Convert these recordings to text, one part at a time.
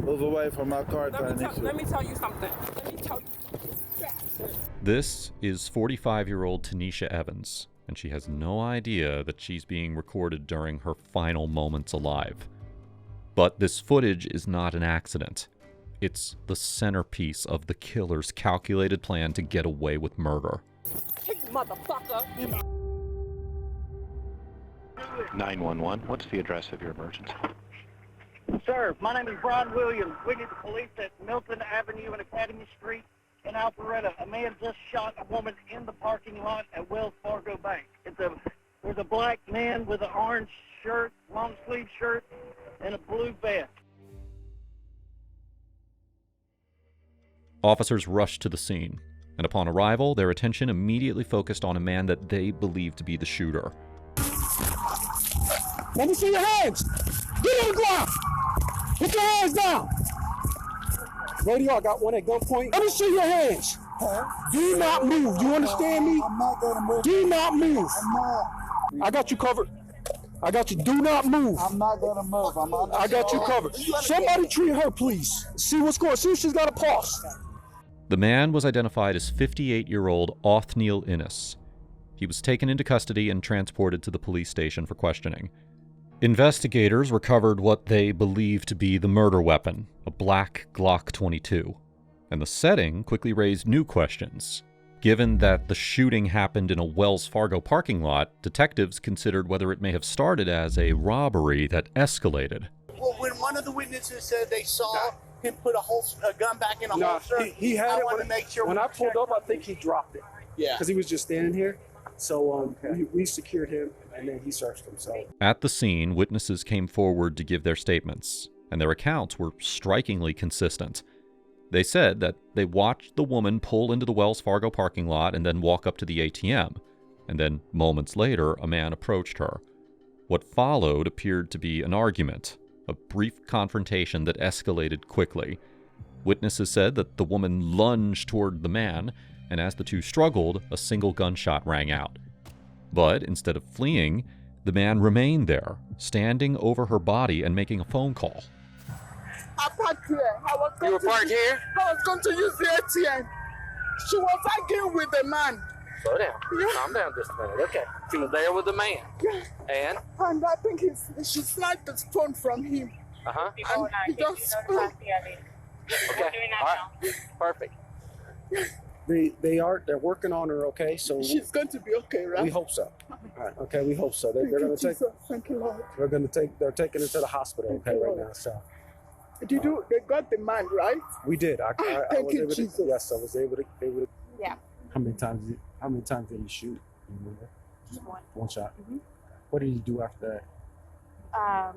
Move away from my car, Let me tell you something. This is 45-year-old Tynesha Evans, and she has no idea that she's being recorded during her final moments alive. But this footage is not an accident. It's the centerpiece of the killer's calculated plan to get away with murder. Hey, motherfucker! 911, what's the address of your emergency? Sir, my name is Brian Williams. We need the police at Milton Avenue and Academy Street in Alpharetta. A man just shot a woman in the parking lot at Wells Fargo Bank. There's a black man with an orange shirt, long sleeve shirt, and a blue vest. Officers rushed to the scene, and upon arrival, their attention immediately focused on a man that they believed to be the shooter. Let me see your hands! Get on the ground! Put your hands down! Radio, I got one at gunpoint. Let me see your hands! Do not move. You understand me? I'm not gonna move. Do not move. I'm not. I got you covered. I got you. Do not move. I'm not gonna move. I got you covered. Somebody treat her, please. See what's going on. See if she's got a pulse. The man was identified as 58-year-old Othniel Inniss. He was taken into custody and transported to the police station for questioning. Investigators recovered what they believed to be the murder weapon, a black Glock 22. And the setting quickly raised new questions. Given that the shooting happened in a Wells Fargo parking lot, detectives considered whether it may have started as a robbery that escalated. Well, when one of the witnesses said they saw him put a gun back in a holster, he had I it. want to make sure. When I pulled up, I think he dropped it. Yeah. Because he was just standing here. So we secured him, and then he searched himself. At the scene, witnesses came forward to give their statements, and their accounts were strikingly consistent. They said that they watched the woman pull into the Wells Fargo parking lot and then walk up to the ATM, and then moments later, a man approached her. What followed appeared to be an argument, a brief confrontation that escalated quickly. Witnesses said that the woman lunged toward the man, and as the two struggled, a single gunshot rang out. But instead of fleeing, the man remained there, standing over her body and making a phone call. I parked here. You were parked here? I was going to use the ATM. She was arguing with the man. Slow down. Yeah. Calm down just a minute. Okay. She was there with the man. Yeah. And I think she sniped the phone from him. Uh-huh. And he just spoke. Okay. All right. Perfect. They're working on her, okay? So She's going to be okay, right? we hope so. All right, okay, we hope so. They're going to take. Thank you, Lord. They're taking her to the hospital, okay, right now. So They got the man, right? we did. I Thank was you, able to. Jesus. Yes, I was able to. Yeah. How many times did he shoot? You remember? Just one. One shot. Mm-hmm. What did he do after that?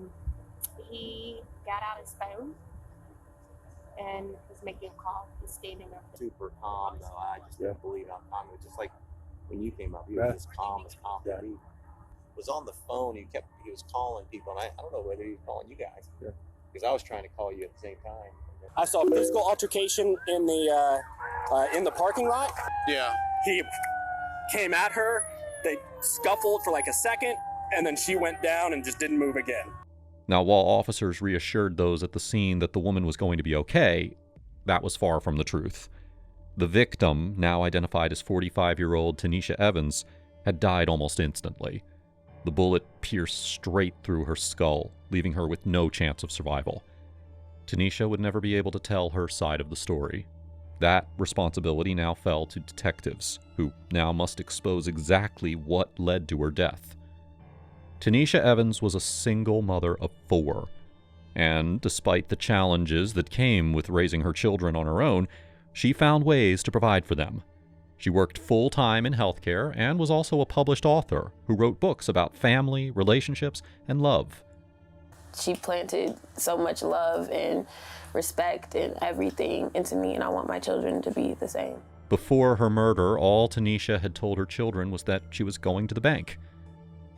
He got out his phone and was making a call. He's standing up. super calm, though. I just didn't believe how calm it was. Just like when you came up, he Yeah. was as calm Yeah. could be. Was on the phone. He was calling people, and I don't know whether he was calling you guys. Yeah. Because I was trying to call you at the same time. I saw a physical altercation in the parking lot. Yeah. He came at her. They scuffled for like a second, and then she went down and just didn't move again. Now, while officers reassured those at the scene that the woman was going to be okay, that was far from the truth. The victim, now identified as 45-year-old Tynesha Evans, had died almost instantly. The bullet pierced straight through her skull, leaving her with no chance of survival. Tynesha would never be able to tell her side of the story. That responsibility now fell to detectives, who now must expose exactly what led to her death. Tynesha Evans was a single mother of 4, and despite the challenges that came with raising her children on her own, she found ways to provide for them. She worked full-time in healthcare and was also a published author who wrote books about family, relationships, and love. She planted so much love and respect and everything into me, and I want my children to be the same. Before her murder, all Tynesha had told her children was that she was going to the bank.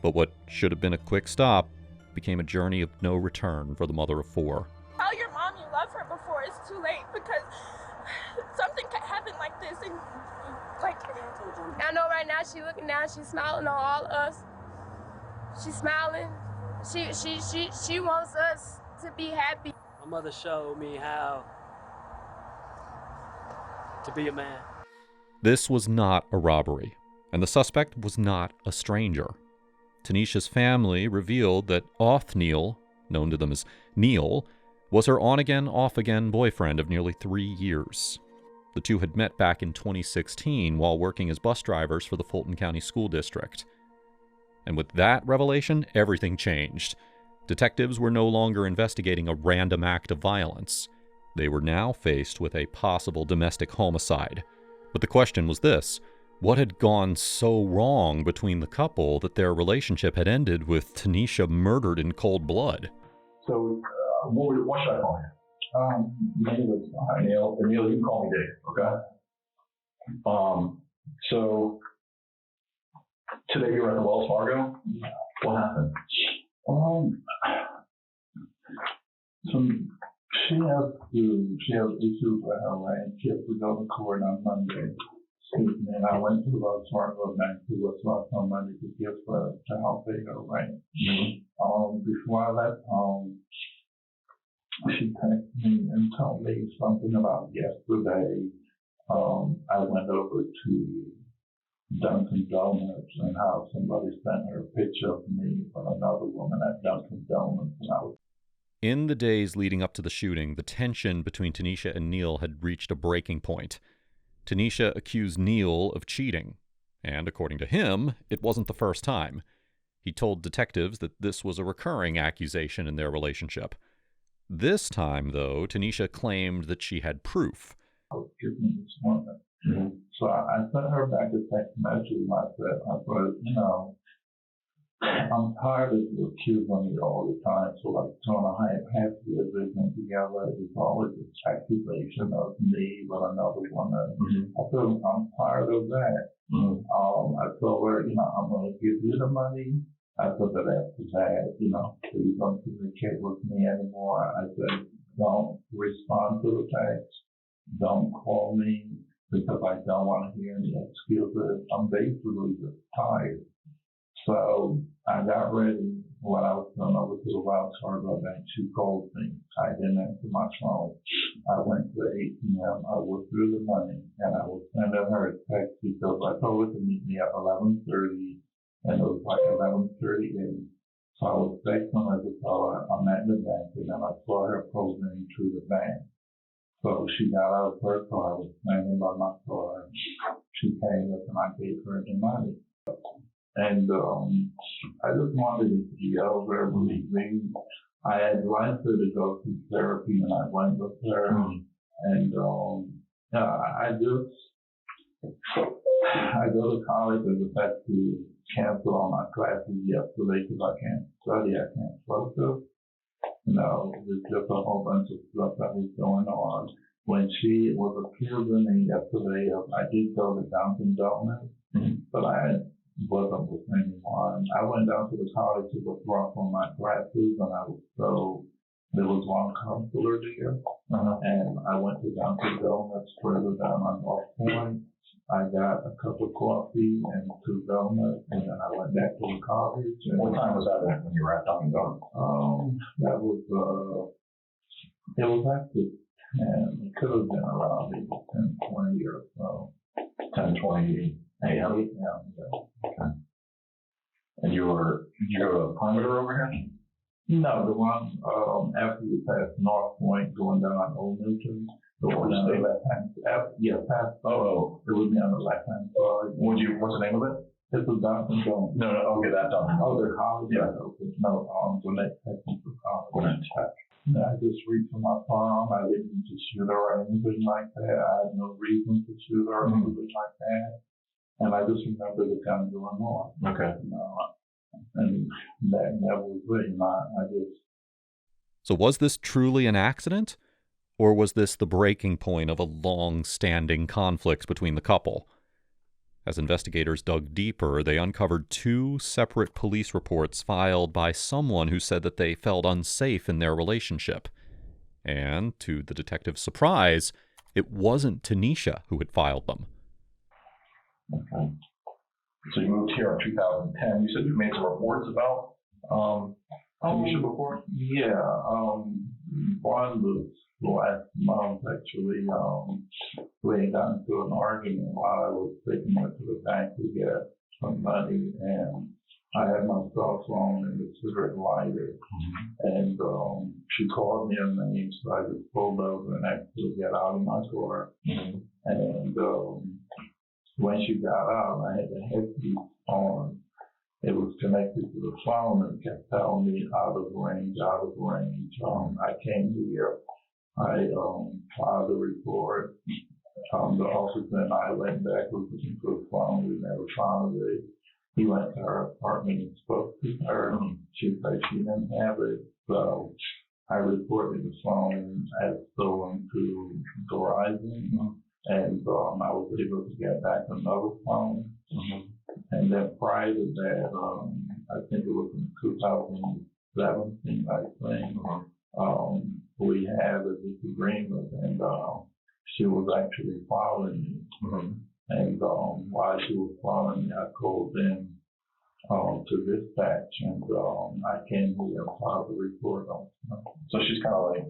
But what should have been a quick stop became a journey of no return for the mother of 4. Tell your mom you love her before it's too late, because something could happen like this, and like, I know right now she's looking down, she's smiling on all of us. She's smiling. She wants us to be happy. My mother showed me how to be a man. This was not a robbery, and the suspect was not a stranger. Tynesha's family revealed that Othniel, known to them as Neil, was her on-again, off-again boyfriend of nearly 3 years. The two had met back in 2016 while working as bus drivers for the Fulton County School District. And with that revelation, everything changed. Detectives were no longer investigating a random act of violence. They were now faced with a possible domestic homicide. But the question was this: what had gone so wrong between the couple that their relationship had ended with Tynesha murdered in cold blood? So, what should I call you? My name is Oeneil. Oeneil, you can call me Dave, okay? So, today you were at the Wells Fargo. What happened? She has issues with her land. She has to go to court on Monday. And I went to the Wells Fargo Bank to Wells Fargo on Monday to give her to help pay her rent. Before I left home, she texted me and told me something about yesterday. I went over to Dunkin' Donuts and how somebody sent her a picture of me with another woman at Dunkin' Donuts. And In the days leading up to the shooting, the tension between Tynesha and Neil had reached a breaking point. Tynesha accused Neil of cheating, and according to him, it wasn't the first time. He told detectives that this was a recurring accusation in their relationship. This time, though, Tynesha claimed that she had proof. So I sent her back a text message and I said, I'm tired of you accusing me all the time. So like 2.5 years living together, it's always an accusation of me with another woman. I said, I'm tired of that. I told her, I'm going to give you the money. I said, but after that, please don't communicate with me anymore. I said, don't respond to the text. Don't call me because I don't want to hear any excuses. I'm basically just tired. So I got ready. When I was going over to the Wells Fargo Bank, she called me. I didn't answer my phone. I went to the ATM. I withdrew the money, and I was sending her a text because I told her to meet me at 11:30, and it was like 11:38. So I was texting her to tell her I'm at the bank, and then I saw her posing to the bank. So she got out of her car. I was standing by my car. She came up, and I gave her the money. And I just wanted to be over everything. I advised her to go to therapy, and I went with her. And I go to college and just had to cancel all my classes yesterday because I can't study, I can't focus. There's just a whole bunch of stuff that was going on. When she was accusing me yesterday I did go to Dunkin' Donuts, but I wasn't with anyone. I went down to the college to withdraw from my classes, and there was one counselor there, and I went to Dunkin' Donuts further down on North Point. I got a cup of coffee and 2 donuts, and then I went back to the college. What time was that when you were at Dunkin' Donuts? That was, it was after 10. It could have been around maybe 10:20 or so. 10:20 a.m.? Yeah. Okay. And you're a perimeter over here? No, the one after you pass North Point going down on Oeneil. The one on the left hand. Past. It would be on the left hand side. What's the name of it? It's a Dunkin' Donuts. No, okay, that Dunkin'. Oh, the college. Yeah. No, the next technical college. I just reached for my palm. I didn't need to shoot her or anything like that. I had no reason to shoot her or anything like that. And I just remember the gun going on. Okay. And that was it. So was this truly an accident? Or was this the breaking point of a long-standing conflict between the couple? As investigators dug deeper, they uncovered 2 separate police reports filed by someone who said that they felt unsafe in their relationship. And, to the detective's surprise, it wasn't Tynesha who had filed them. Okay. So you moved here in 2010. You said you made some reports about Tynesha before? Yeah. one was last month, actually. We had gotten into an argument while I was taking her to the bank to get some money, and I had my cell phone and the cigarette lighter, and she called me a name, so I just pulled over and actually got out of my car. And when she got out, I had the headpiece on. It was connected to the phone and kept telling me out of range, out of range. I came here, I filed a report. The officer and I went back looking for the phone. We never found it. He went to her apartment and spoke to her. She said she didn't have it. So I reported the phone as stolen to Verizon. And I was able to get back another phone. And then prior to that, I think it was in 2017, I think, we had a disagreement, and she was actually following me. And while she was following me, I called in to dispatch, and I came here and filed a report on her. So she's kind of like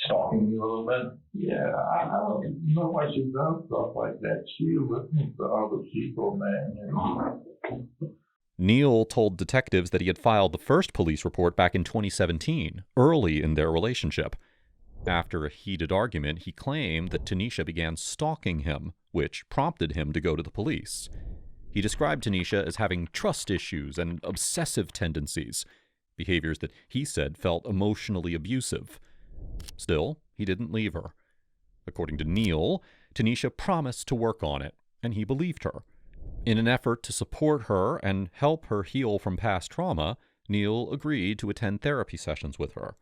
stalking you a little bit? Yeah, I don't know why she does stuff like that. She listens to other people, man. Neil told detectives that he had filed the first police report back in 2017, early in their relationship. After a heated argument, he claimed that Tynesha began stalking him, which prompted him to go to the police. He described Tynesha as having trust issues and obsessive tendencies, behaviors that he said felt emotionally abusive. Still, he didn't leave her. According to Neil, Tynesha promised to work on it, and he believed her. In an effort to support her and help her heal from past trauma, Neil agreed to attend therapy sessions with her.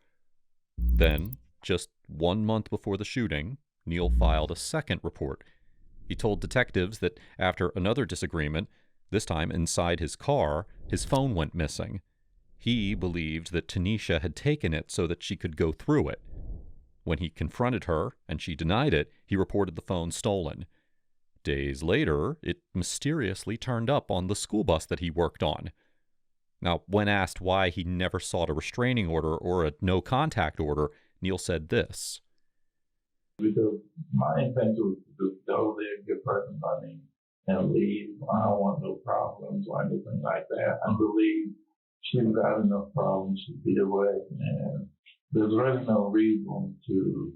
Then, just 1 month before the shooting, Neil filed a second report. He told detectives that after another disagreement, this time inside his car, his phone went missing. He believed that Tynesha had taken it so that she could go through it. When he confronted her and she denied it, he reported the phone stolen. Days later, it mysteriously turned up on the school bus that he worked on. Now, when asked why he never sought a restraining order or a no-contact order, Neil said this. Because my intention was to just go there, give her some money, and leave. I don't want no problems or anything like that. I believe she's got enough problems to be away, and there's really no reason to,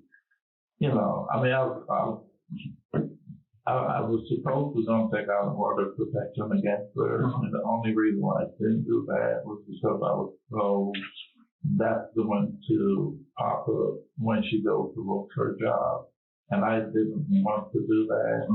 I mean, I was supposed to take out an order of protection against her, and the only reason why I didn't do that was because I was told that's the one to pop up when she goes to look for a job, and I didn't want to do that.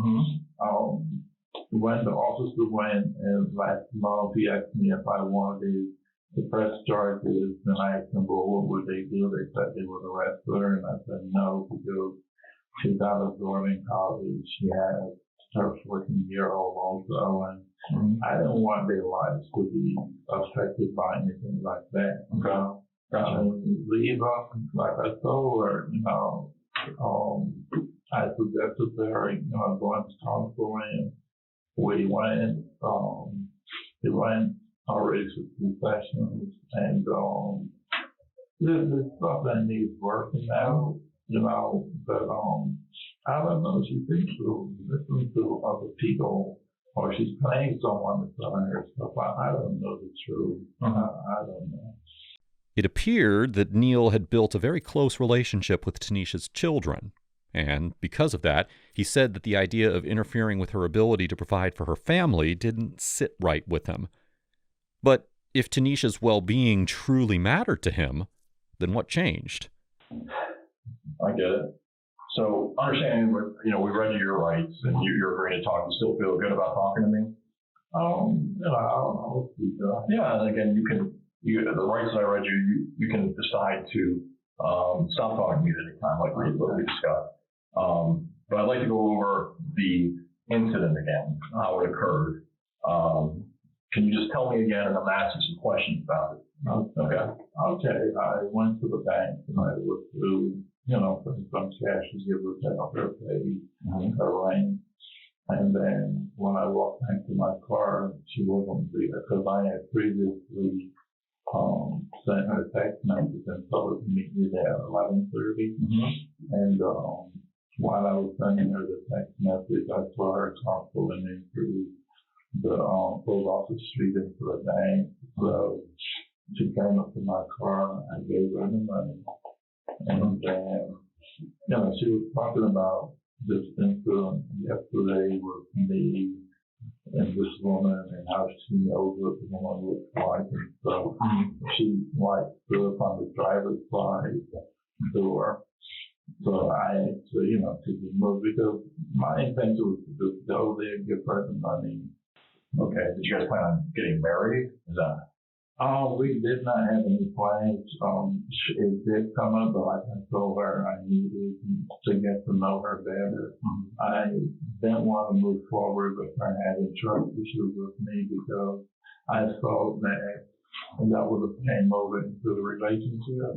When the officer went and last month, he asked me if I wanted to press charges, and I asked him, well, what would they do? They said they would arrest her, and I said no, because she's not absorbing college. She has her 14-year-old also, and I didn't want their lives to be affected by anything like that. Leave her, like I told her, I suggested to her, going to counseling. We went already to 2 sessions, and there's stuff that needs working out, but I don't know, she thinks she'll listen to other people, or she's paying someone to tell her stuff. I don't know the truth. I don't know. It appeared that Neil had built a very close relationship with Tynesha's children, and because of that, he said that the idea of interfering with her ability to provide for her family didn't sit right with him. But if Tynesha's well-being truly mattered to him, then what changed? I get it. So understanding, we read you your rights, and you're agreeing to talk. You still feel good about talking to me? I'll speak up. Yeah, and again, the rights that I read you can decide to stop talking to me at any time, like we discussed. But I'd like to go over the incident again, how it occurred. Can you just tell me again, and I'm asking some questions about it? Okay. I went to the bank and I looked through, putting some cash to give her pay, her rent. And then when I walked back to my car, she wasn't there because I had previously sent her a text message and told her to meet me there at 11:30. And while I was sending her the text message, I saw her car pulling into the pulled off the street into the bank. So she came up to my car. I gave her the money, and then she was talking about this incident yesterday with me and this woman and how she knows what the woman looks like and stuff. She stood up on the driver's side door. So I actually, to remove because my intention was to just go there, give her the money. Okay. Did you guys plan on getting married? Is that? We did not have any plans. It did come up, but like I told her, I needed to get to know her better. I didn't want to move forward with her having trust issues with me because I thought that would have came over into the relationship.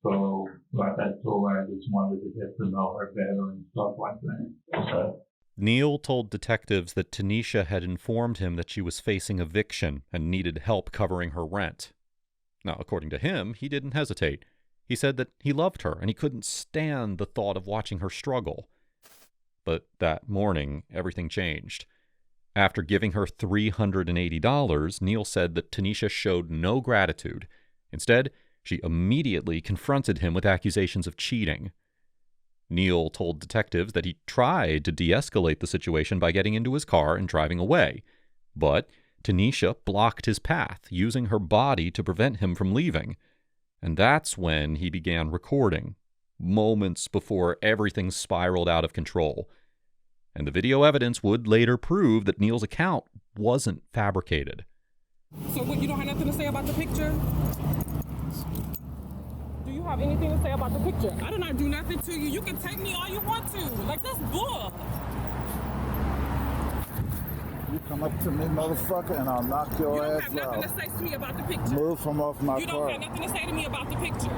So, like I told her, I just wanted to get to know her better and stuff like that. Okay. Neil told detectives that Tynesha had informed him that she was facing eviction and needed help covering her rent. Now, according to him, he didn't hesitate. He said that he loved her and he couldn't stand the thought of watching her struggle. But that morning, everything changed. After giving her $380, Neil said that Tynesha showed no gratitude. Instead, she immediately confronted him with accusations of cheating. Neil told detectives that he tried to de-escalate the situation by getting into his car and driving away. But Tynesha blocked his path, using her body to prevent him from leaving. And that's when he began recording, moments before everything spiraled out of control. And the video evidence would later prove that Neil's account wasn't fabricated. So what, you don't have nothing to say about the picture? Do you have anything to say about the picture? I did not do nothing to you. You can take me all you want to. Like, that's bull. You come up to me, motherfucker, and I'll knock your ass out. You don't have nothing to say to me about the picture. Move from off my car. You don't have nothing to say to me about the picture.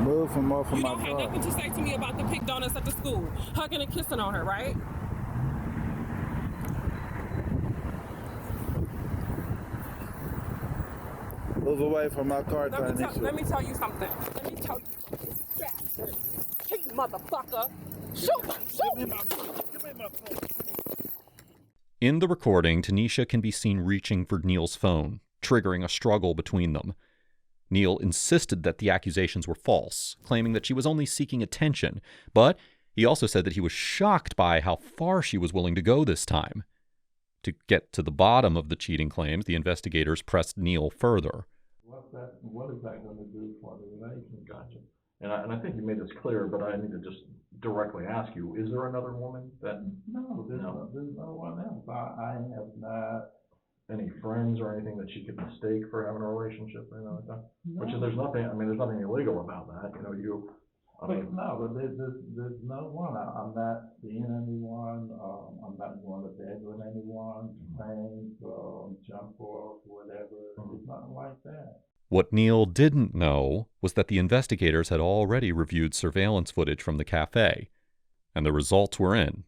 Move from off of my car. You don't have nothing to say to me about the pic donuts at the school. Hugging and kissing on her, right? Move away from my car, Tynesha. Let me tell you something. Let me tell you, bastard. Hey, motherfucker. Shoot me. Give me my phone. In the recording, Tynesha can be seen reaching for Neil's phone, triggering a struggle between them. Neil insisted that the accusations were false, claiming that she was only seeking attention, but he also said that he was shocked by how far she was willing to go this time. To get to the bottom of the cheating claims, the investigators pressed Neil further. What is that going to do for the relationship? Gotcha. And I think you made this clear, but I need to just directly ask you, is there another woman that... No, there's no one else. I have not... Any friends or anything that she could mistake for having a relationship or anything like that? No. Which is, there's nothing illegal about that. There's no one. I'm not seeing anyone. I'm not going to bed with anyone, playing, jump off, whatever. It's nothing like that. What Neil didn't know was that the investigators had already reviewed surveillance footage from the cafe, and the results were in.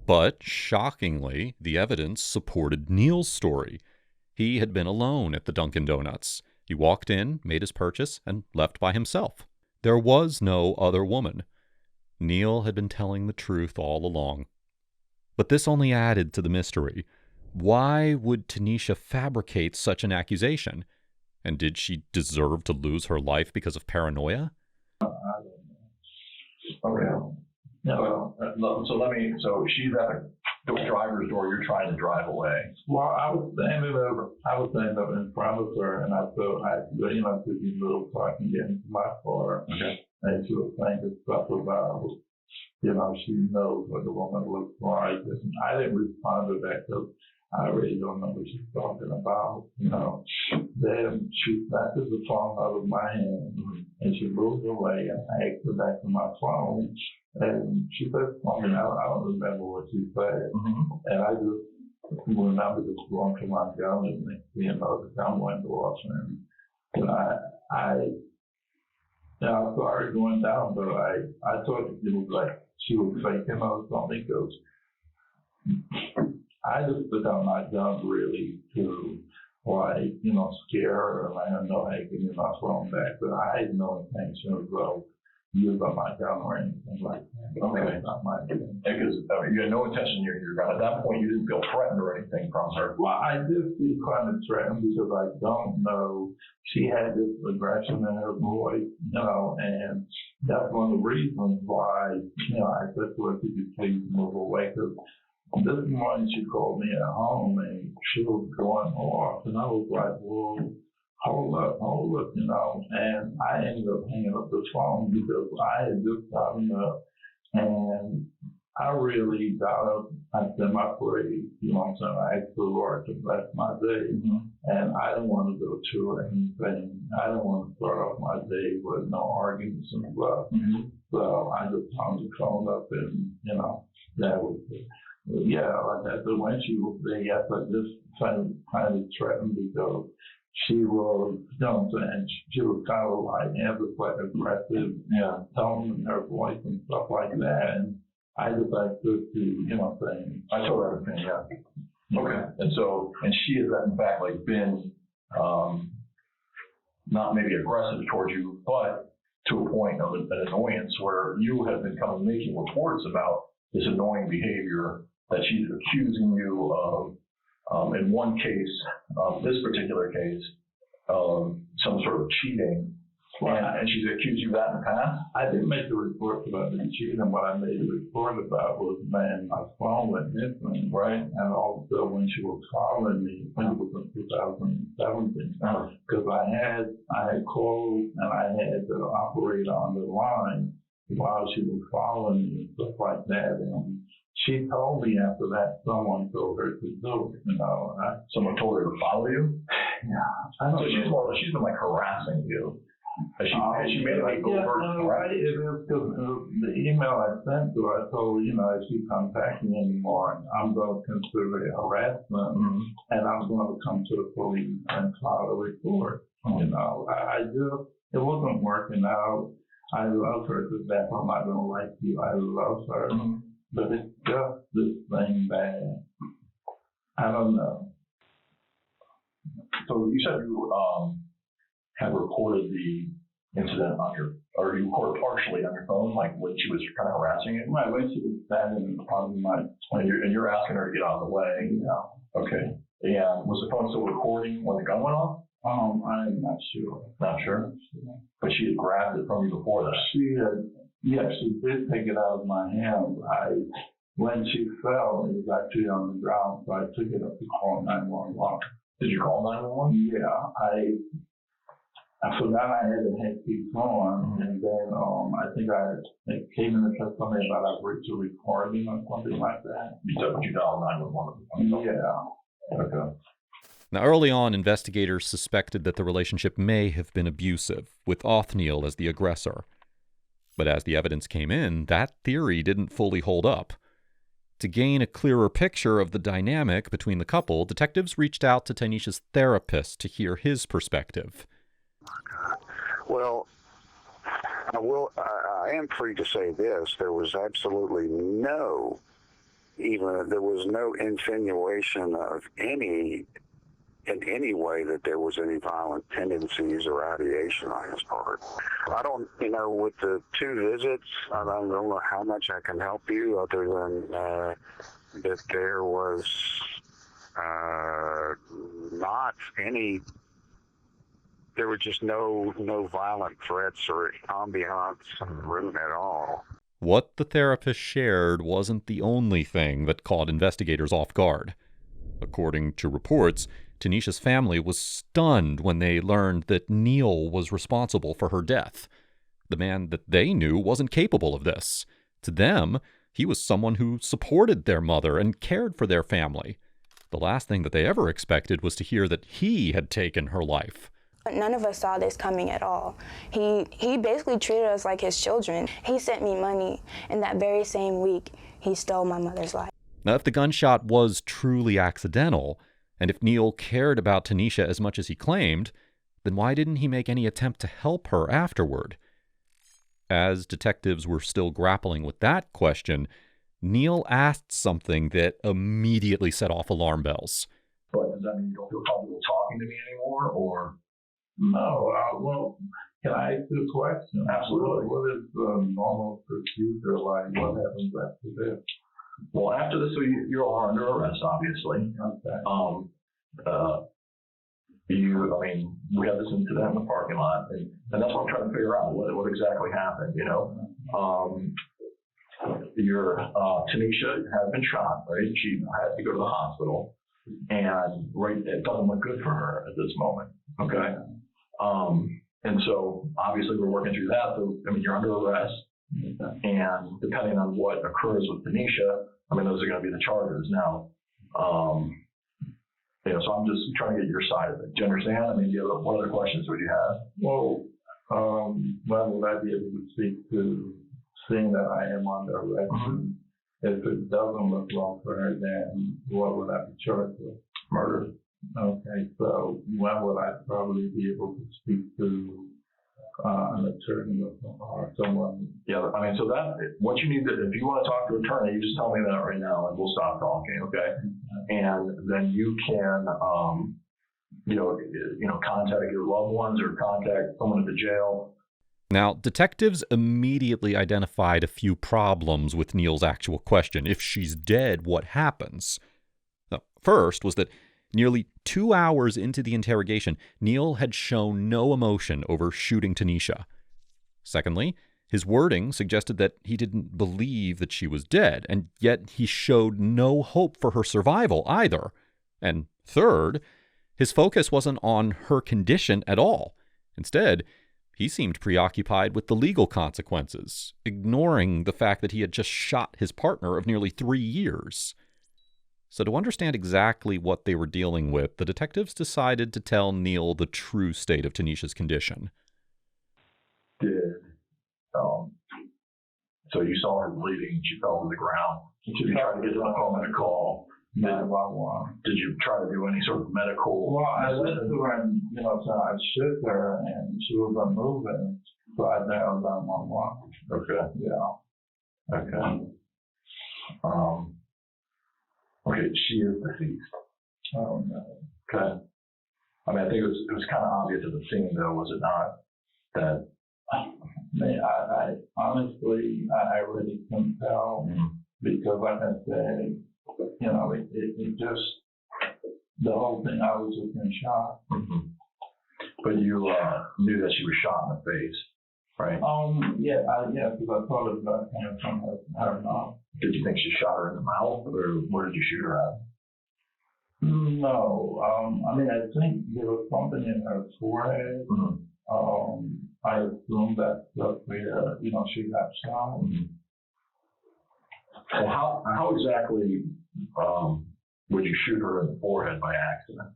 But, shockingly, the evidence supported Neil's story. He had been alone at the Dunkin' Donuts. He walked in, made his purchase, and left by himself. There was no other woman. Neil had been telling the truth all along. But this only added to the mystery. Why would Tynesha fabricate such an accusation? And did she deserve to lose her life because of paranoia? I don't know. So she's at the driver's door, you're trying to drive away. Well, I was standing up in front of her, and I thought I took these little so I can get into my car. Okay. And she was saying stuff about, she knows what the woman looks like. And I didn't respond to that because I really don't know what she's talking about. Then she snatches the phone out of my hand, and she moves away, and I asked her back to my phone. And she said something, I don't remember what she said. And I just remember just going to my gun and the gun went off. And I started going down, but I thought it was like she was faking or something because I just put down my gun really to like, you know, scare her and let her know, hey, give me my phone back. But I had no intention of use on my gun or anything like that. Okay. Not my thing. Because you had no intention to use your gun. At that point, you didn't feel threatened or anything from her. Well, I did feel kind of threatened because I don't know. She had this aggression in her voice, you know, and that's one of the reasons why, you know, I said to her, could you please move away? Because this morning she called me at home and she was going off, and I was like, well, hold up, you know, and I ended up hanging up the phone because I had just gotten up and I really got up, I said my praise, you know what I'm saying? I asked the Lord to bless my day, and I didn't want to go through anything. I didn't want to start off my day with no arguments and stuff. So I just hung the phone up and, you know, that was it. Yeah, like I said, when she was there, yes, I just kind of threatened because she was, you know what I'm saying, she was kind of like aggressive, tone in her voice and stuff like that. And I just like to, you know what I'm saying. I told her everything, yeah. Okay. And so, and she has in fact like been not maybe aggressive towards you, but to a point of an annoyance where you have been making reports about this annoying behavior that she's accusing you of, in one case, this particular case, some sort of cheating. And she's accused you of that in the past? I didn't make a report about the cheating. What I made a report about was, man, my phone went missing, right? And also when she was calling me, when it was in 2017, because I had called and I had the operator on the line while she was calling me and stuff like that. And she told me after that someone told her to do it, you know. Someone told her to follow you? Yeah. I don't know. She's been like harassing you. Has she made like overt threat? It is because the email I sent to her, I told her, you know, if she contacts me anymore, I'm going to consider it harassment, and I'm going to come to the police and file a report. You know, it wasn't working out. I love her to death. I'm not going to like you. I love her. But it's just this thing bad. I don't know. So you said you have reported the incident or you recorded partially on your phone, like when she was kind of harassing you? Right, when she was standing in front of my... And you're asking her to get out of the way? Yeah. Okay. And was the phone still recording when the gun went off? I'm not sure. Not sure? But she had grabbed it from you before that? She did take it out of my hand. When she fell, it was actually on the ground, so I took it up to call 911. Did you call 911? Yeah, I forgot I had the headpiece on, and then I think it came in and said something about a virtual recording or something like that. You dialed 911? Yeah. Okay. Now, early on, investigators suspected that the relationship may have been abusive, with Othniel as the aggressor. But as the evidence came in, that theory didn't fully hold up. To gain a clearer picture of the dynamic between the couple, detectives reached out to Tynesha's therapist to hear his perspective. Well, I am free to say this. There was absolutely no insinuation of in any way that there was any violent tendencies or ideation on his part. I don't, with the 2 visits, I don't know how much I can help you other than that there was there were just no violent threats or ambiance in the room at all. What the therapist shared wasn't the only thing that caught investigators off guard. According to reports, Tynesha's family was stunned when they learned that Neil was responsible for her death. The man that they knew wasn't capable of this. To them, he was someone who supported their mother and cared for their family. The last thing that they ever expected was to hear that he had taken her life. None of us saw this coming at all. He basically treated us like his children. He sent me money, and that very same week, he stole my mother's life. Now, if the gunshot was truly accidental, and if Neil cared about Tynesha as much as he claimed, then why didn't he make any attempt to help her afterward? As detectives were still grappling with that question, Neil asked something that immediately set off alarm bells. But does that mean you don't feel comfortable talking to me anymore, or? No, well, can I ask you a question? Absolutely. What is the normal procedure like? What happens after this? Well, after this, so you are under arrest, obviously. Okay. I mean, we had this incident in the parking lot, and that's what I'm trying to figure out, what exactly happened, you know? Your Tynesha had been shot, right? She had to go to the hospital, and it doesn't look good for her at this moment, okay? And so obviously we're working through that. So, I mean, you're under arrest, and depending on what occurs with Tynesha, I mean, those are going to be the charges now. You know, so I'm just trying to get your side of it. Do you understand? I mean, what other questions would you have? Well, when would I be able to speak to seeing that I am under arrest? Mm-hmm. If it doesn't look wrong for her, then what would I be charged with? Murder. Okay, so when would I probably be able to speak to an attorney or someone? Yeah, I mean, so what you need to, if you want to talk to an attorney, you just tell me that right now and we'll stop talking, okay? And then you can, contact your loved ones or contact someone at the jail. Now, detectives immediately identified a few problems with Neil's actual question. If she's dead, what happens? Now, first was that nearly 2 hours into the interrogation, Neil had shown no emotion over shooting Tynesha. Secondly, his wording suggested that he didn't believe that she was dead, and yet he showed no hope for her survival either. And third, his focus wasn't on her condition at all. Instead, he seemed preoccupied with the legal consequences, ignoring the fact that he had just shot his partner of nearly 3 years. So to understand exactly what they were dealing with, the detectives decided to tell Neil the true state of Tynesha's condition. So you saw her bleeding, she fell to the ground. Did you try to get to the home and call 911? Did you try to do any sort of medical? Well, I went to her and, so I shook her and she was unmoving. So I dialed 911. Okay. Yeah. Okay. Okay, she is deceased. Oh, no. Okay. I mean, I think it was kind of obvious at the scene, though, was it not? That. I honestly, I really couldn't tell because, like I said, it just, the whole thing, I was just in shock. Mm-hmm. But you knew that she was shot in the face, right? Yeah, because I saw the blood coming from her mouth. Did you think she shot her in the mouth, or where did you shoot her at? No, I mean, I think there was something in her forehead. Mm-hmm. I assume that's where, she got shot. Mm-hmm. Well, how exactly would you shoot her in the forehead by accident?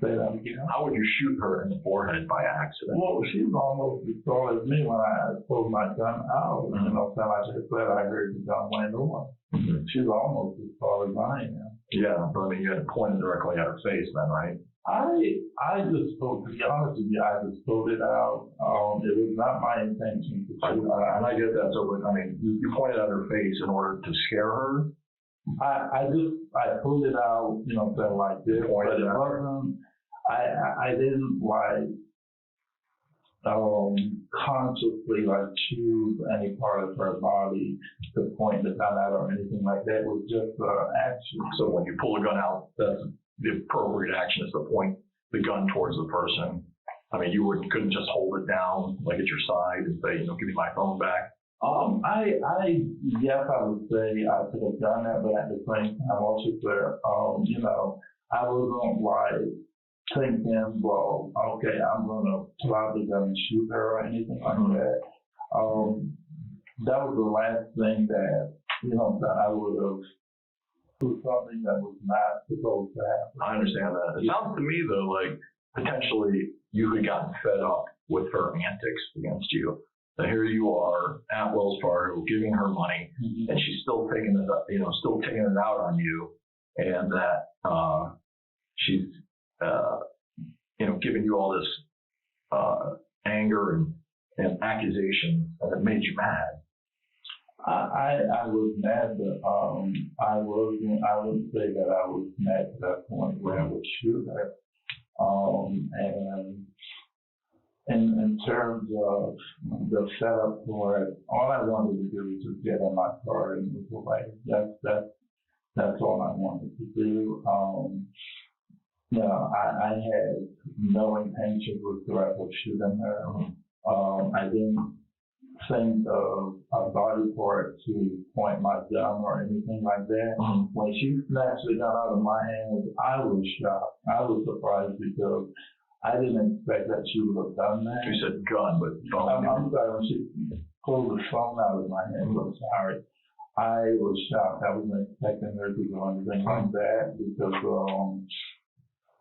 Say that again. How would you shoot her in the forehead by accident? Well, she's almost as tall as me when I pulled my gun out. Mm-hmm. I just said I heard the gun went off. Mm-hmm. She's almost as tall as I am. Yeah, but I mean, you had to point it directly at her face then, right? I just pulled, to be honest with you, I just pulled it out. It was not my intention to shoot. And I get that. So, I mean, you pointed at her face in order to scare her? I pulled it out, something like this, but it wasn't, I didn't consciously choose any part of her body to point the gun at or anything like that. It was just action. So when you pull a gun out, that's the appropriate action is to point the gun towards the person. I mean, you couldn't just hold it down like at your side and say, give me my phone back. Yes, I would say I could have done that, but at the same time, also there, I wasn't thinking, well, okay, I'm gonna probably gonna shoot her or anything like that. That was the last thing that I would have do something that was not supposed to happen. I understand that. It sounds to me, though, like potentially you had gotten fed up with her antics against you. So here you are at Wells Fargo giving her money, mm-hmm. and she's still taking it out on you, and that she's giving you all this anger and accusations, and it made you mad. I was mad, but I wouldn't say that I was mad to that point where I would shoot her. And in terms of the setup for it, all I wanted to do was just get in my car and move away. That's all I wanted to do. I had no intention whatsoever of shooting her. I didn't think of a body part to point my gun or anything like that. When she snatched the gun out of my hands, I was shocked. I was surprised because I didn't expect that she would have done that. You said gun, but phone. I'm sorry, when she pulled the phone out of my hands, I'm sorry. I was shocked. I wasn't expecting her to do anything like that because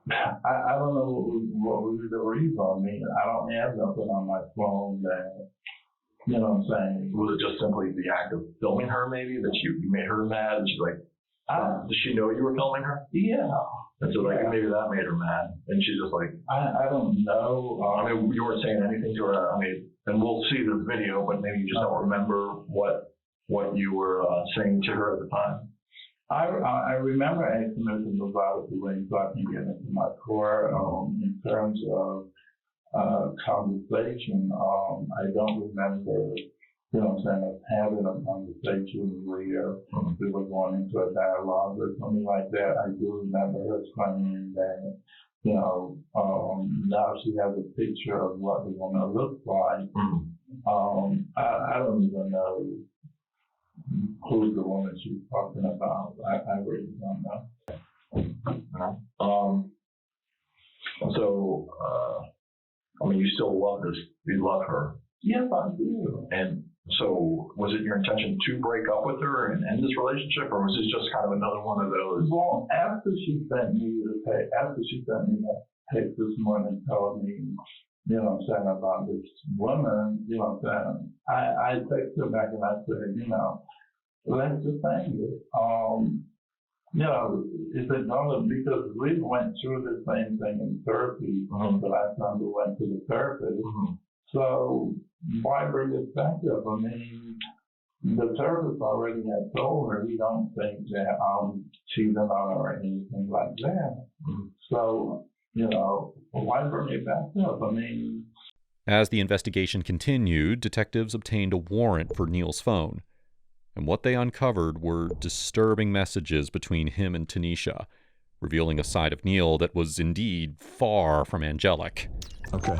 I don't know what was the reason. I mean, I don't have nothing on my phone that, you know what I'm saying? Was it just simply the act of filming her, maybe, that you made her mad, and she's like, does she know you were filming her? Yeah. And so, maybe that made her mad, and she's just like, I don't know. I mean, you weren't saying anything to her. I mean, and we'll see the video, but maybe you just don't remember what you were saying to her at the time. I remember asking her to move out of the way so I can get into my car. In terms of conversation, I don't remember, you know what I'm saying, us having a conversation where we were going into a dialogue or something like that. I do remember her saying that, you know, now she has a picture of what the woman looks like. I don't even know who's the woman she's talking about. I really don't know. I mean, you still love this. You love her. Yes, I do. And so, was it your intention to break up with her and end this relationship, or was this just kind of another one of those? Well, after she sent me that text this morning telling me, you know what I'm saying, about this woman, you know what I'm saying, I texted her back and I said, you know, let's just end it. You know, is it going to, because we went through the same thing in therapy the last time we went to the therapist. So why bring it back up? I mean, the therapist already had told her he don't think that I'm cheating on her or anything like that. So, you know, why bring it back up? I mean, as the investigation continued, detectives obtained a warrant for Neil's phone. And what they uncovered were disturbing messages between him and Tynesha, revealing a side of Neil that was indeed far from angelic. Okay.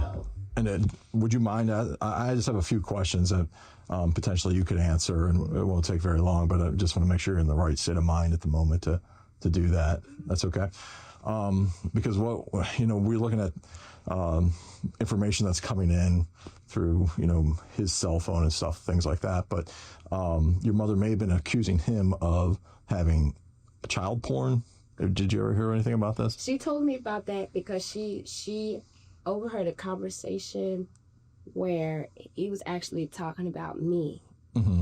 And then, would you mind, I just have a few questions that potentially you could answer, and it won't take very long, but I just want to make sure you're in the right state of mind at the moment to do that. That's okay. Because we're looking at information that's coming in through, his cell phone and stuff, things like that. But your mother may have been accusing him of having child porn. Did you ever hear anything about this? She told me about that because she overheard a conversation where he was actually talking about me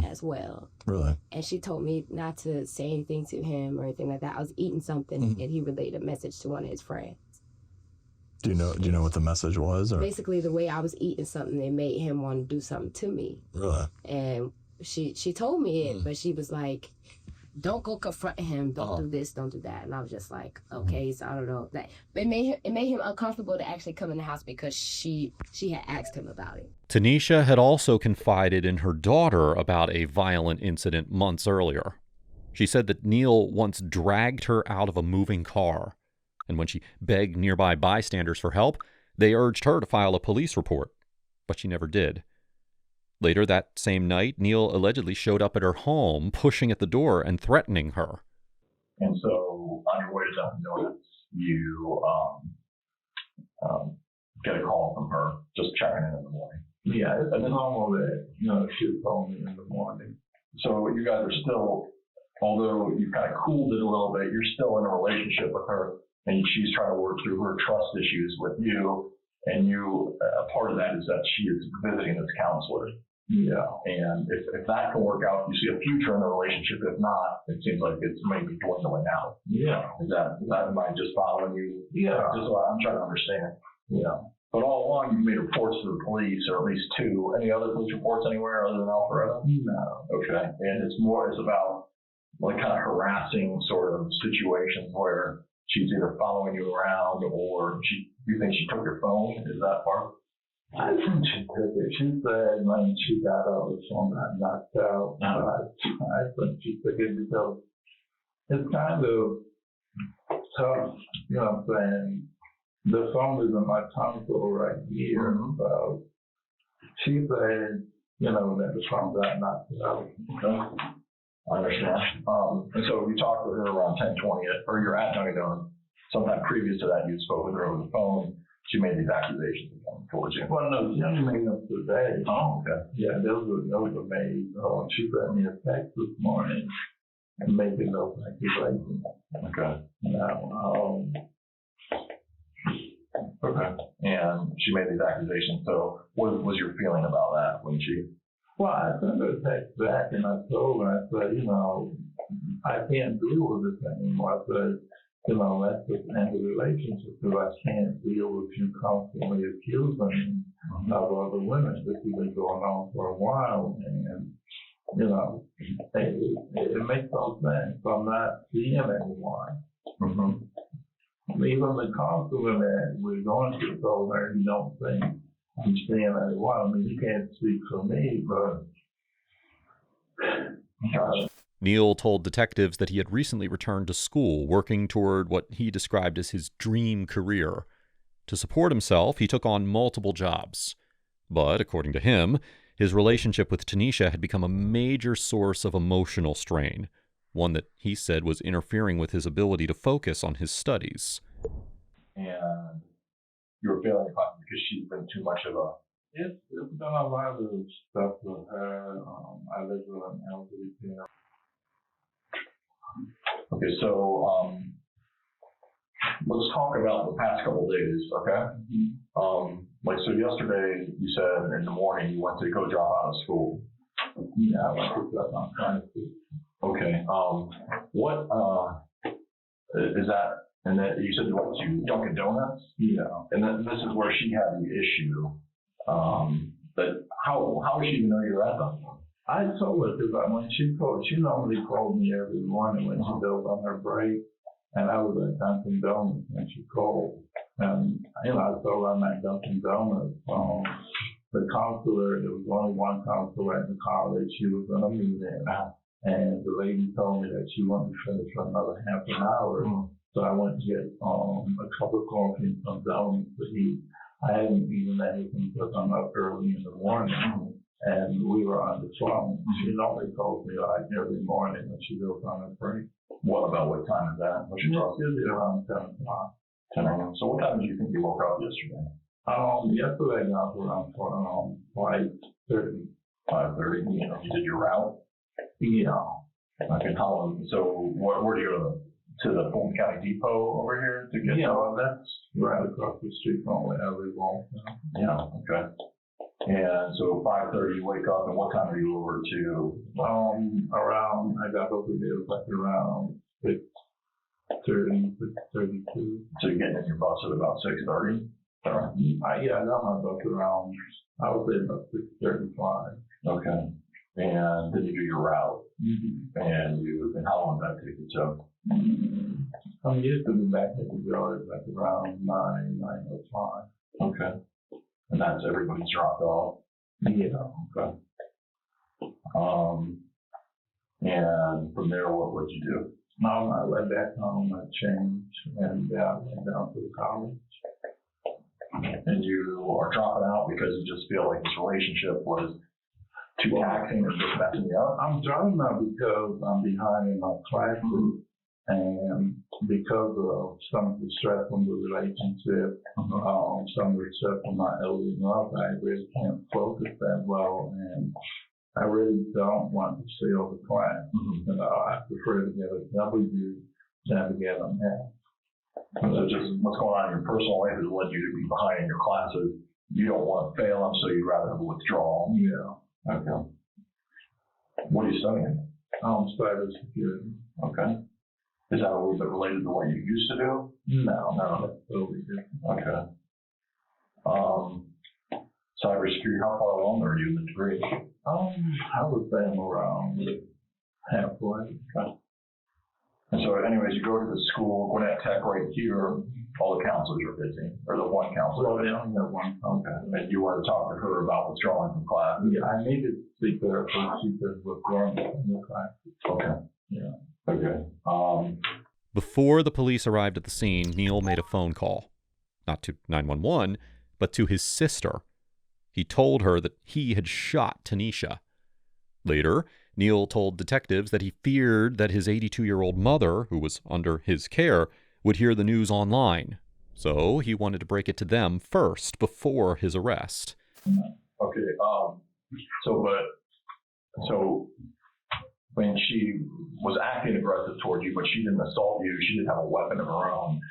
as well. Really? And she told me not to say anything to him or anything like that. I was eating something and he relayed a message to one of his friends. Do you know what the message was? Or? Basically, the way I was eating something, it made him want to do something to me. Really? And she told me it, but she was like, don't go confront him. Don't do this. Don't do that. And I was just like, okay. So I don't know that. But it made him uncomfortable to actually come in the house because she had asked him about it. Tynesha had also confided in her daughter about a violent incident months earlier. She said that Neil once dragged her out of a moving car, and when she begged nearby bystanders for help, they urged her to file a police report, but she never did. Later that same night, Neil allegedly showed up at her home, pushing at the door and threatening her. And so on your way to Dunkin' Donuts, you get a call from her, just checking in the morning. Yeah, it's normal that, she'll call me in the morning. So you guys are still, although you kind of cooled it a little bit, you're still in a relationship with her, and she's trying to work through her trust issues with you. And you, part of that is that she is visiting as a counselor. Yeah. And if that can work out, you see a future in the relationship. If not, it seems like it's maybe dwindling out. Yeah. Is that am I just following you? Yeah. Just so I'm trying to understand. Yeah. But all along, you made reports to the police, or at least 2. Any other police reports anywhere other than Alpharetta? No. Okay. And it's about like kind of harassing sort of situations where she's either following you around or you think she took your phone? Is that part? I think she took it. She said when she got out, the phone got knocked out. I think she took it because it's kind of tough, you know what I'm saying? The phone is in my console right here. So she said, you know, that the phone got knocked out. Okay. I understand. And so you talked with her around 10:20, or you're at Dunkin' Donuts. Sometime previous to that, you spoke with her over the phone. She made these accusations towards you. Well, no, she only made them today. Oh, okay. Yeah, those were made. She sent me a text this morning and making those accusations. Okay. Now, okay. And she made these accusations. So what was your feeling about that when she? Well, I sent her a text back and I told her, I said, you know, I can't deal with this anymore. I said, you know, that's just end the relationship because I can't deal with you constantly accusing me of other women. This has been going on for a while, and you know, it makes no sense. I'm not seeing anyone. Even the counselor that we're going to told her, you don't think I'm seeing anyone. I mean, you can't speak for me, but. Neil told detectives that he had recently returned to school, working toward what he described as his dream career. To support himself, he took on multiple jobs. But, according to him, his relationship with Tynesha had become a major source of emotional strain, one that he said was interfering with his ability to focus on his studies. And you were feeling like because she's been too much of a... It's been a lot of stuff with her. I live with an elderly care. Okay, so let's talk about the past couple of days, okay? Like, so yesterday you said in the morning you went to go drop out of school. Yeah, I went to drop out trying to school. Okay, what is that? And then you said you went to Dunkin' Donuts? Yeah. And then this is where she had the issue. But how does she even know you're at Dunkin'? I told her because when she normally called me every morning when she goes on her break, and I was at Dunkin' Donuts when she called. And, you know, I told her I'm at Dunkin' Donuts. The counselor, there was only one counselor at the college. She was going to meet in. And the lady told me that she wanted to finish for another half an hour. So I went to get a cup of coffee and some donuts to eat. I hadn't eaten anything because I'm up early in the morning. And we were on the phone. She normally calls me like every morning when she goes on her break. What time is that? She usually around 10 o'clock. 10 a.m. So what time did you think you woke up yesterday? Yesterday I got around 5:30. 5:30. You know, you did your route? Yeah. Okay, how long? So where do you go to the Fulton County Depot over here to get? Yeah, well, that's right across the street from where I live. Yeah. Okay. And so 5:30 you wake up, and what time are you over to? I got over there like around 6:30, 6:32. So you're getting in your bus at about 6:30? Yeah, I got my bus around, I would say about 6:35. Okay. And then you do your route. And how long did that take you to? I'm used to be back at the yard like around 9:05. Okay. And that's everybody's dropped off? Yeah. Okay. And from there, what would you do? I went back home, I changed, and I went down to the college. And you are dropping out because you just feel like this relationship was too taxing and just messing you up? I'm dropping out because I'm behind in my classes, and because of some of the stress from the relationship, some of the stress from my elderly mother, I really can't focus that well, and I really don't want to fail the class. I prefer to get a W than to get an F. So just what's going on in your personal life has led you to be behind in your classes. You don't want to fail them, so you'd rather have a withdrawal. Yeah. Okay. What are you studying? Cybersecurity. Okay. Is that a little bit related to what you used to do? No, that's totally different. Okay. Cybersecurity, how far along are you in the degree? I would say I'm around halfway. And so anyways, you go to the school, Gwinnett Tech right here, all the counselors are busy, or the one counselor. Well, they only have one. Okay. And you want to talk to her about withdrawing from class? Yeah, I need to speak to her so she can withdraw from the class. Okay. Yeah. Okay. Before the police arrived at the scene, Neil made a phone call. Not to 911, but to his sister. He told her that he had shot Tynesha. Later, Neil told detectives that he feared that his 82-year-old mother, who was under his care, would hear the news online. So he wanted to break it to them first, before his arrest. Okay. So when she was acting aggressive toward you, but she didn't assault you, she didn't have a weapon of her own.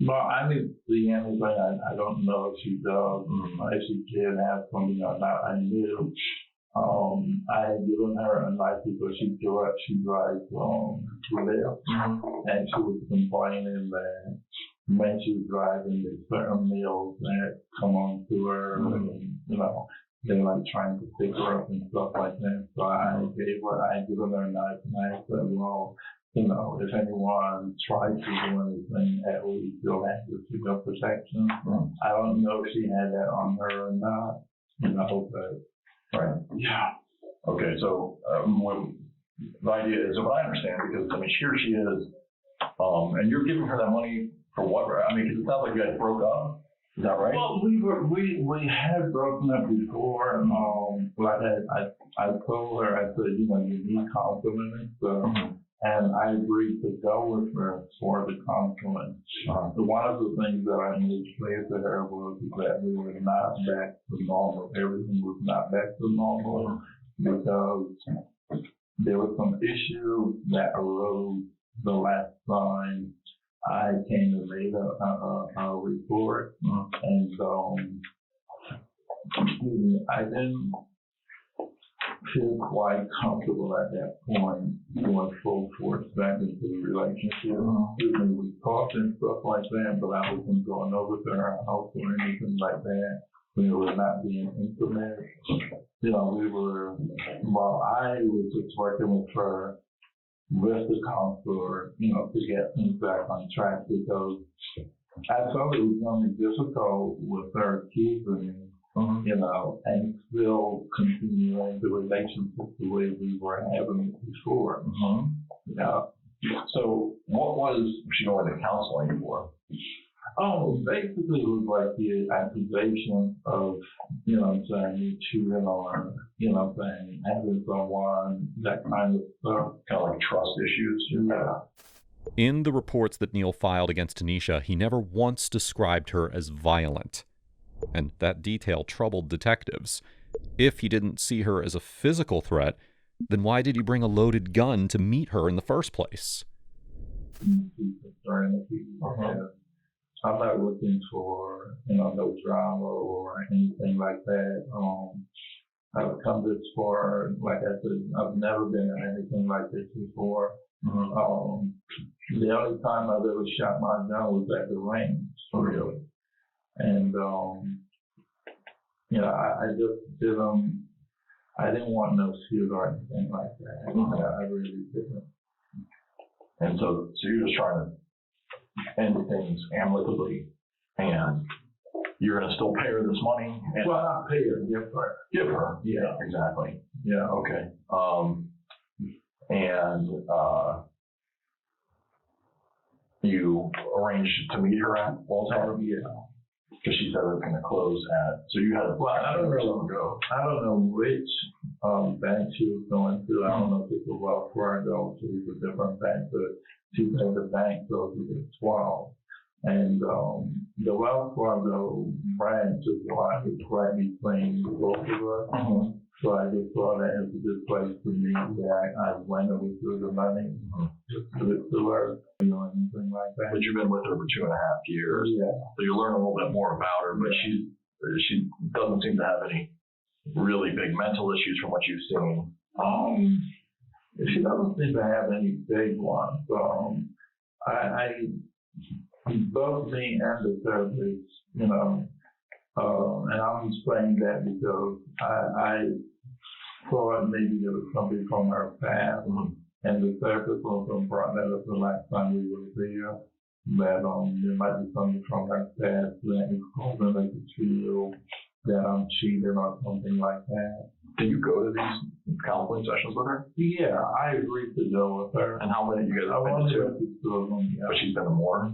Well, I didn't see anything. I don't know if she does. If she did have something or not, I knew. I had given her a knife because she drives to live, and she was complaining that when she was driving, there's certain meals that come on to her, and they're like trying to pick her up and stuff like that. So I had given her a knife, and I said, well, if anyone tries to do anything, at least you'll have to keep up protection. I don't know if she had that on her or not, but right. Yeah. Okay, so the idea is, what I understand, because here she is, and you're giving her that money for what? I mean, 'cause it sounds like you guys broke up. Is that right? Well, we had broken up before. I told her, I said, you need counseling, so. And I agreed to go with her for the counseling. One of the things that I made clear to her was that we were not back to normal. Everything was not back to normal because there were some issues that arose the last time I came and made a report. And I didn't feel quite comfortable at that point going full force back into the relationship. We talked and stuff like that, but I wasn't going over to her house or anything like that. We were not being intimate. I was just working with her, with the counselor, to get things back on track, because I felt it was going to be difficult with her keeping and still continuing the relationship the way we were having it before. Yeah. So what was she going to counseling for? Basically it was like the accusation of, saying cheating on her, having someone, that kind of stuff. Kind of like trust issues? Yeah. In the reports that Neil filed against Tynesha, he never once described her as violent. And that detail troubled detectives. If he didn't see her as a physical threat, then why did he bring a loaded gun to meet her in the first place? I'm not looking for, no drama or anything like that. I've come this far, like I said, I've never been in anything like this before. The only time I've ever shot my gun was at the range, really. And, I just I didn't want no shoot or anything like that. I really didn't. And so you're just trying to end things amicably, and you're going to still pay her this money? Well, not pay her, give her. Give her? Yeah. Exactly. Yeah. Okay. And you arranged to meet her at Wells Fargo? Yeah. Because she said it was going to close at, so you had I don't know which bank she was going to. I don't know if it was Wells Fargo, so it was a different bank, but she said the bank closed at 12. And the Wells Fargo branch is right between both of us. So I just saw that as a good place for me that I went and withdrew the money, just to her, anything like that. But you've been with her for 2.5 years. Yeah. So you learn a little bit more about her, but she doesn't seem to have any really big mental issues from what you've seen. She doesn't seem to have any big ones. Both me and the therapist, And I'm explaining that because I thought maybe there was something from her past, and the therapist also brought that up the last time we were there, that there might be something from her past that is causing her to feel that I'm cheating or something like that. Do you go to these counseling sessions with her? Yeah, I agreed to go with her. And how many you guys have been to? Went to 2 of them, yeah. But she's been to more?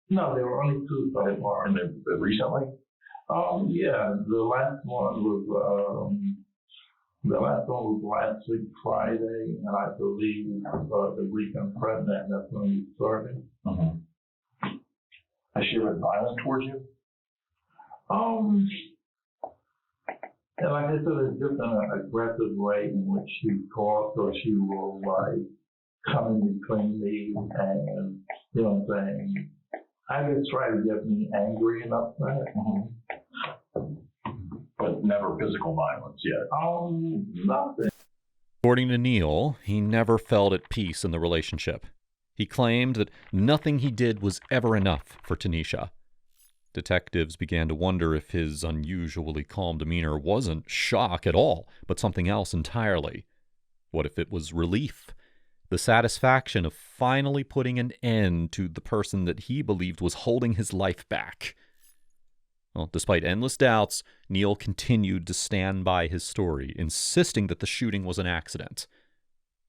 No, there were only 2 so far. And recently? Yeah, the last one was last week Friday, and I believe the week I'm pregnant, that's when we started. Has she been violent towards you? And like I said, it's just an aggressive way in which she talks, or she will like come in between me and, you know what I'm saying, I just try to get me angry and upset. But never physical violence yet? Nothing. According to Neil, he never felt at peace in the relationship. He claimed that nothing he did was ever enough for Tynesha. Detectives began to wonder if his unusually calm demeanor wasn't shock at all, but something else entirely. What if it was relief? The satisfaction of finally putting an end to the person that he believed was holding his life back. Well, despite endless doubts, Neil continued to stand by his story, insisting that the shooting was an accident.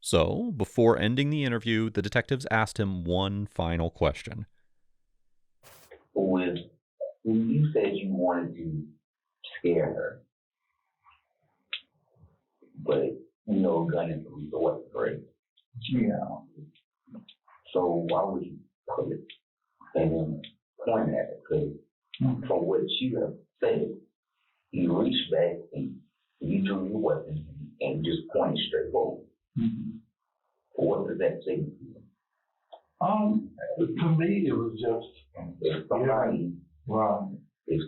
So, before ending the interview, the detectives asked him one final question. When you said you wanted to scare her, but you know, a gun is a lethal weapon, right? Yeah. So why would you put it and then point at it? Because from what you have said, you reached back and you drew your weapon and just pointed straight forward. What does that say to you? To me, it was just if somebody, if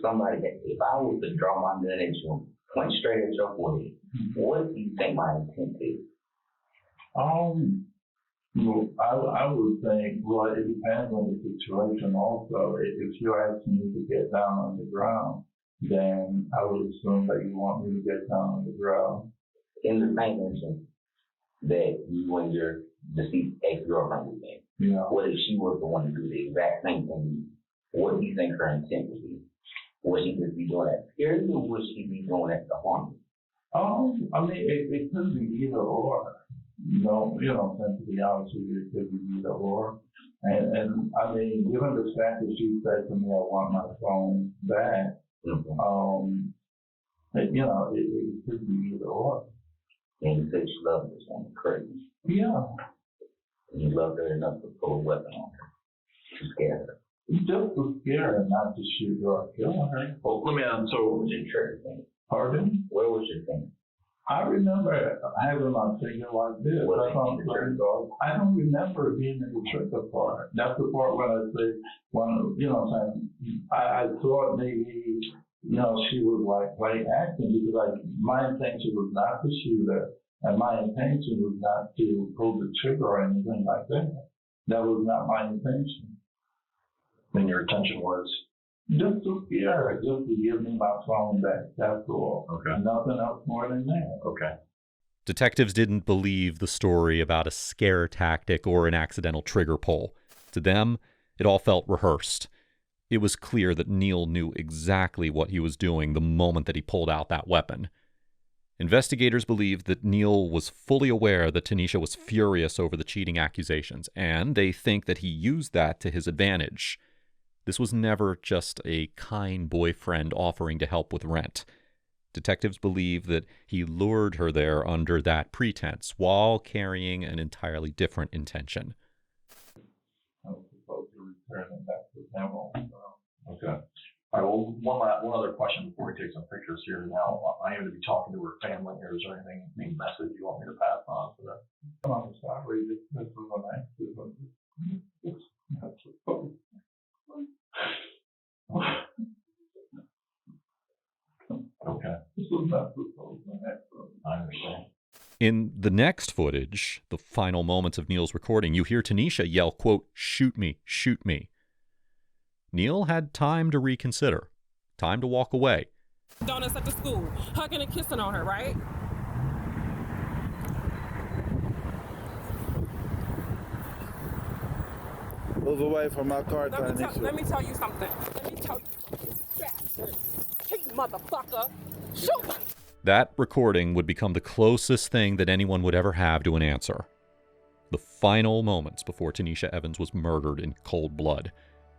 I was to draw my gun at you, point straight at your forehead, what do you think my intent is? Well, I would think, well, it depends on the situation also. If you're asking me to get down on the ground, then I would assume that you want me to get down on the ground. In the same instance that you and your deceased ex-girlfriend would make, what if she was the one to do the exact same thing? What do you think her intent would be? Would she just be doing that scary, or would she be doing that to harm you? I mean, it could be either or. To be honest with you, it could be either or. And I mean, given the fact that she said to me, I want my phone back, it could be either or. And you said you loved this woman, correct? Yeah. And you loved her enough to pull a weapon on her, to scare her. Just to scare her, not to shoot her or kill her. Well, let me ask, so, was your trigger thing? Pardon? Where was your thing? I remember having my finger like this. I don't remember being in the trigger part. That's the part when I say, I thought maybe, she was like play acting, because my intention was not to shoot her, and my intention was not to pull the trigger or anything like that. That was not my intention. And your intention was? Just to scare her, just to give me my phone back, that's all. Okay. Nothing else more than that. Okay. Detectives didn't believe the story about a scare tactic or an accidental trigger pull. To them, it all felt rehearsed. It was clear that Neil knew exactly what he was doing the moment that he pulled out that weapon. Investigators believed that Neil was fully aware that Tynesha was furious over the cheating accusations, and they think that he used that to his advantage. This was never just a kind boyfriend offering to help with rent. Detectives believe that he lured her there under that pretense while carrying an entirely different intention. I was supposed to return it back to them. Okay. All right, well, one other question before we take some pictures here. Now, I am going to be talking to her family here. Is there any message you want me to pass on to them? I'm sorry, this was an accident. Okay. This was not supposed to happen. I understand. In the next footage, the final moments of Neil's recording, you hear Tynesha yell, quote, "Shoot me, shoot me." Neil had time to reconsider. time to walk away. Donuts at the school, hugging and kissing on her, right? Move away from my car, Let Tynesha. me tell you something. Let me tell you, bastard, cheat motherfucker, shoot! That recording would become the closest thing that anyone would ever have to an answer. The final moments before Tynesha Evans was murdered in cold blood.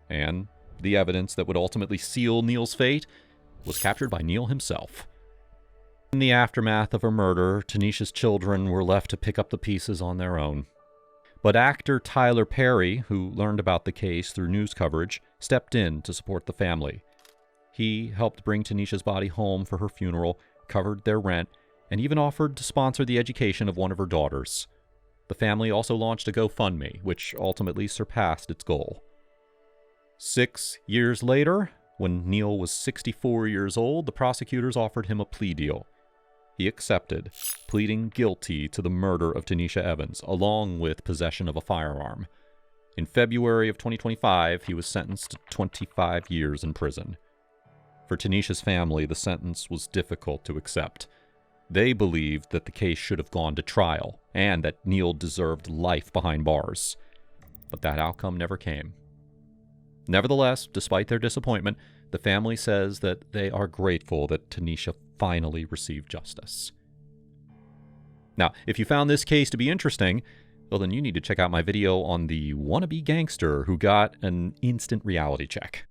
And the evidence that would ultimately seal Neil's fate was captured by Neil himself. In the aftermath of her murder, Tynesha's children were left to pick up the pieces on their own. But actor Tyler Perry, who learned about the case through news coverage, stepped in to support the family. He helped bring Tynesha's body home for her funeral, covered their rent, and even offered to sponsor the education of one of her daughters. The family also launched a GoFundMe, which ultimately surpassed its goal. 6 years later, when Neil was 64 years old, the prosecutors offered him a plea deal. He accepted, pleading guilty to the murder of Tynesha Evans, along with possession of a firearm. In February of 2025, he was sentenced to 25 years in prison. For Tynesha's family, the sentence was difficult to accept. They believed that the case should have gone to trial, and that Neil deserved life behind bars. But that outcome never came. Nevertheless, despite their disappointment, the family says that they are grateful that Tynesha finally received justice. Now, if you found this case to be interesting, well, then you need to check out my video on the wannabe gangster who got an instant reality check.